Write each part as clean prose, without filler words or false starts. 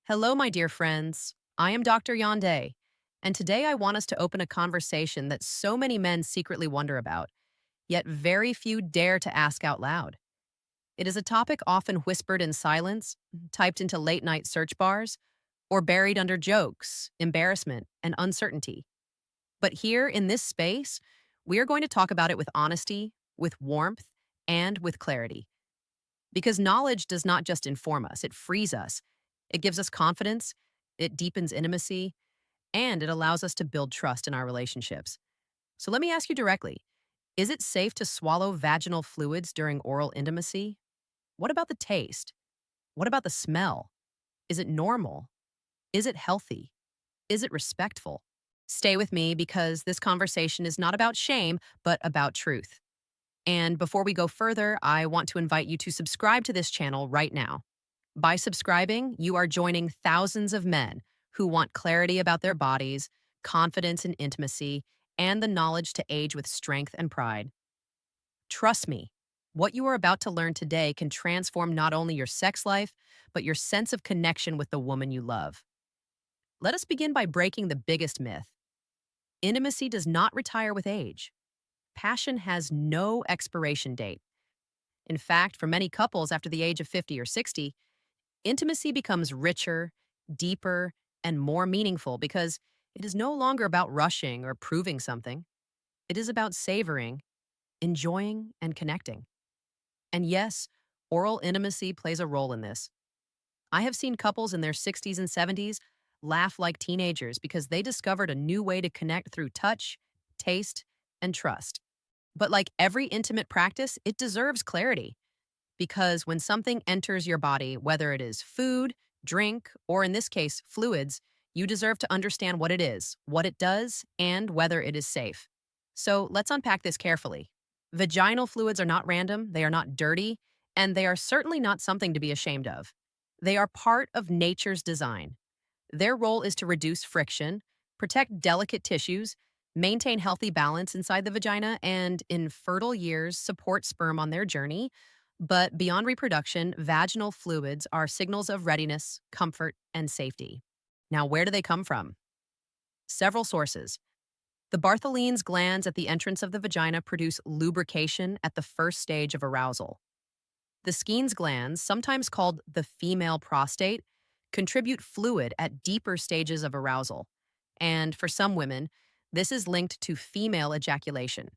Hello, my dear friends. I am Dr. Yonde, and today I want us to open a conversation that so many men secretly wonder about, yet very few dare to ask out loud. It is a topic often whispered in silence, typed into late night search bars, or buried under jokes, embarrassment, and uncertainty. But here in this space, we are going to talk about it with honesty, with warmth, and with clarity. Because knowledge does not just inform us, it frees us. It gives us confidence, it deepens intimacy, and it allows us to build trust in our relationships. So let me ask you directly, is it safe to swallow vaginal fluids during oral intimacy? What about the taste? What about the smell? Is it normal? Is it healthy? Is it respectful? Stay with me because this conversation is not about shame, but about truth. And before we go further, I want to invite you to subscribe to this channel right now. By subscribing, you are joining thousands of men who want clarity about their bodies, confidence in intimacy, and the knowledge to age with strength and pride. Trust me, what you are about to learn today can transform not only your sex life, but your sense of connection with the woman you love. Let us begin by breaking the biggest myth. Intimacy does not retire with age. Passion has no expiration date. In fact, for many couples after the age of 50 or 60, intimacy becomes richer, deeper, and more meaningful because it is no longer about rushing or proving something. It is about savoring, enjoying, and connecting. And yes, oral intimacy plays a role in this. I have seen couples in their 60s and 70s laugh like teenagers because they discovered a new way to connect through touch, taste, and trust. But like every intimate practice, it deserves clarity. Because when something enters your body, whether it is food, drink, or in this case, fluids, you deserve to understand what it is, what it does, and whether it is safe. So let's unpack this carefully. Vaginal fluids are not random, they are not dirty, and they are certainly not something to be ashamed of. They are part of nature's design. Their role is to reduce friction, protect delicate tissues, maintain healthy balance inside the vagina, and in fertile years, support sperm on their journey. But beyond reproduction, vaginal fluids are signals of readiness, comfort, and safety. Now, where do they come from? Several sources. The Bartholin's glands at the entrance of the vagina produce lubrication at the first stage of arousal. The Skene's glands, sometimes called the female prostate, contribute fluid at deeper stages of arousal. And for some women, this is linked to female ejaculation.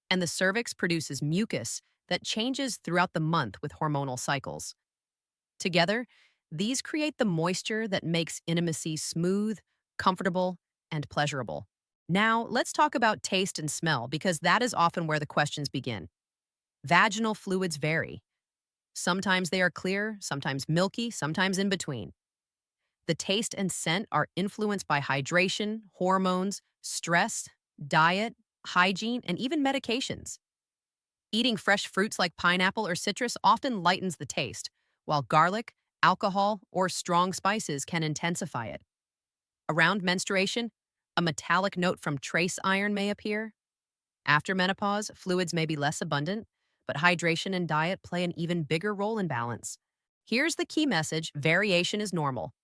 And the cervix produces mucus that changes throughout the month with hormonal cycles. Together, these create the moisture that makes intimacy smooth, comfortable, and pleasurable. Now, let's talk about taste and smell because that is often where the questions begin. Vaginal fluids vary. Sometimes they are clear, sometimes milky, sometimes in between. The taste and scent are influenced by hydration, hormones, stress, diet, hygiene, and even medications. Eating fresh fruits like pineapple or citrus often lightens the taste, while garlic, alcohol, or strong spices can intensify it. Around menstruation, a metallic note from trace iron may appear. After menopause, fluids may be less abundant, but hydration and diet play an even bigger role in balance. Here's the key message: variation is normal.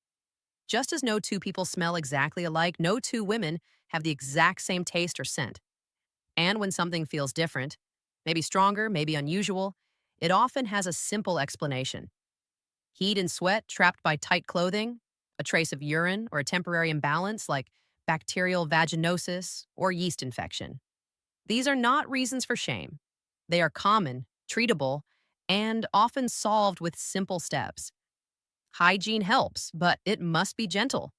Just as no two people smell exactly alike, no two women have the exact same taste or scent. And when something feels different, maybe stronger, maybe unusual, it often has a simple explanation. Heat and sweat trapped by tight clothing, a trace of urine, or a temporary imbalance like bacterial vaginosis or yeast infection. These are not reasons for shame. They are common, treatable, and often solved with simple steps. Hygiene helps, but it must be gentle.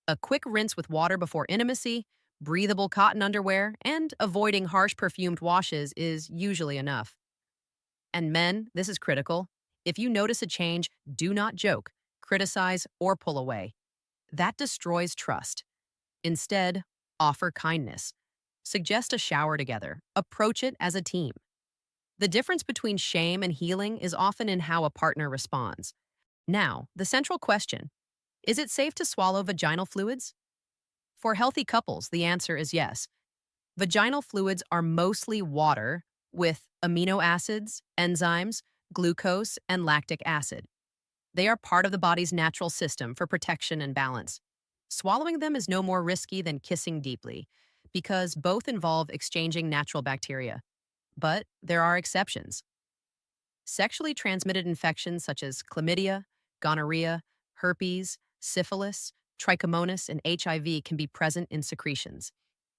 A quick rinse with water before intimacy, breathable cotton underwear, and avoiding harsh perfumed washes is usually enough. And men, this is critical. If you notice a change, do not joke, criticize, or pull away. That destroys trust. Instead, offer kindness. Suggest a shower together. Approach it as a team. The difference between shame and healing is often in how a partner responds. Now, the central question: is it safe to swallow vaginal fluids? For healthy couples, the answer is yes. Vaginal fluids are mostly water with amino acids, enzymes, glucose, and lactic acid. They are part of the body's natural system for protection and balance. Swallowing them is no more risky than kissing deeply, because both involve exchanging natural bacteria. But there are exceptions. Sexually transmitted infections such as chlamydia, gonorrhea, herpes, syphilis, trichomonas, and HIV can be present in secretions.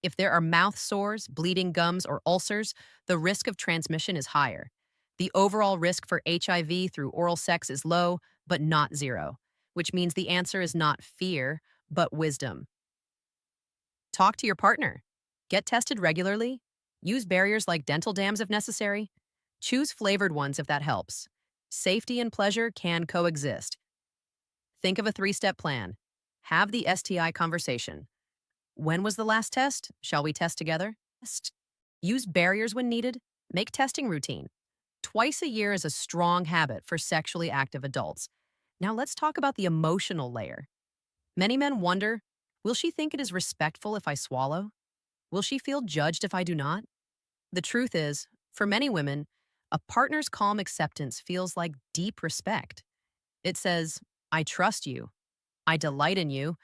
If there are mouth sores, bleeding gums, or ulcers, the risk of transmission is higher. The overall risk for HIV through oral sex is low, but not zero, which means the answer is not fear, but wisdom. Talk to your partner. Get tested regularly. Use barriers like dental dams if necessary. Choose flavored ones if that helps. Safety and pleasure can coexist. Think of a three-step plan. Have the STI conversation. When was the last test? Shall we test together? Use barriers when needed. Make testing routine. Twice a year is a strong habit for sexually active adults. Now let's talk about the emotional layer. Many men wonder, will she think it is respectful if I swallow? Will she feel judged if I do not? The truth is, for many women, a partner's calm acceptance feels like deep respect. It says, I trust you. I delight in you.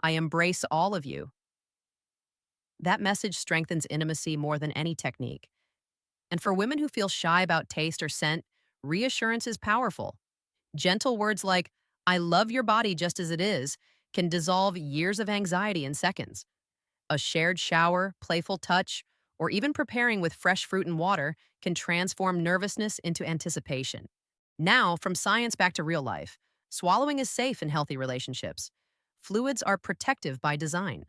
I embrace all of you. That message strengthens intimacy more than any technique. And for women who feel shy about taste or scent, reassurance is powerful. Gentle words like, I love your body just as it is, can dissolve years of anxiety in seconds. A shared shower, playful touch, or even preparing with fresh fruit and water can transform nervousness into anticipation. Now, from science back to real life, swallowing is safe in healthy relationships. Fluids are protective by design.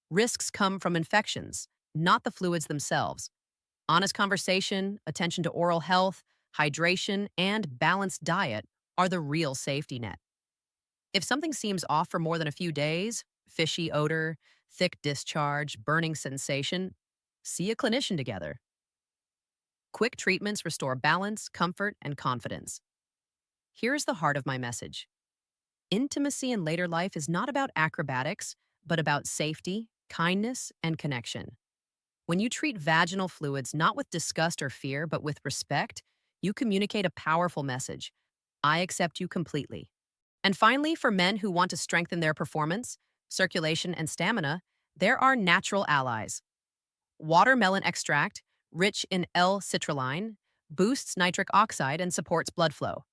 Risks come from infections, not the fluids themselves. Honest conversation, attention to oral health, hydration, and balanced diet are the real safety net. If something seems off for more than a few days, fishy odor, thick discharge, burning sensation, see a clinician together. Quick treatments restore balance, comfort, and confidence. Here's the heart of my message. Intimacy in later life is not about acrobatics, but about safety, kindness, and connection. When you treat vaginal fluids not with disgust or fear, but with respect, you communicate a powerful message. I accept you completely. And finally, for men who want to strengthen their performance, circulation, and stamina, there are natural allies. Watermelon extract, rich in L-citrulline, boosts nitric oxide and supports blood flow.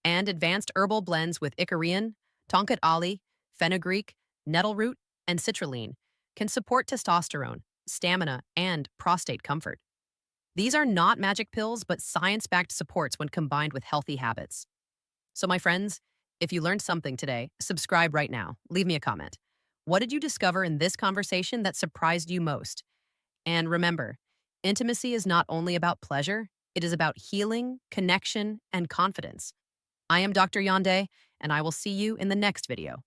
And advanced herbal blends with icarian, tonkat ali, fenugreek, nettle root, and citrulline can support testosterone, stamina, and prostate comfort. These are not magic pills, but science-backed supports when combined with healthy habits. So, my friends, if you learned something today, subscribe right now. Leave me a comment. What did you discover in this conversation that surprised you most? And remember, intimacy is not only about pleasure, it is about healing, connection, and confidence. I am Dr. Yonde, and I will see you in the next video.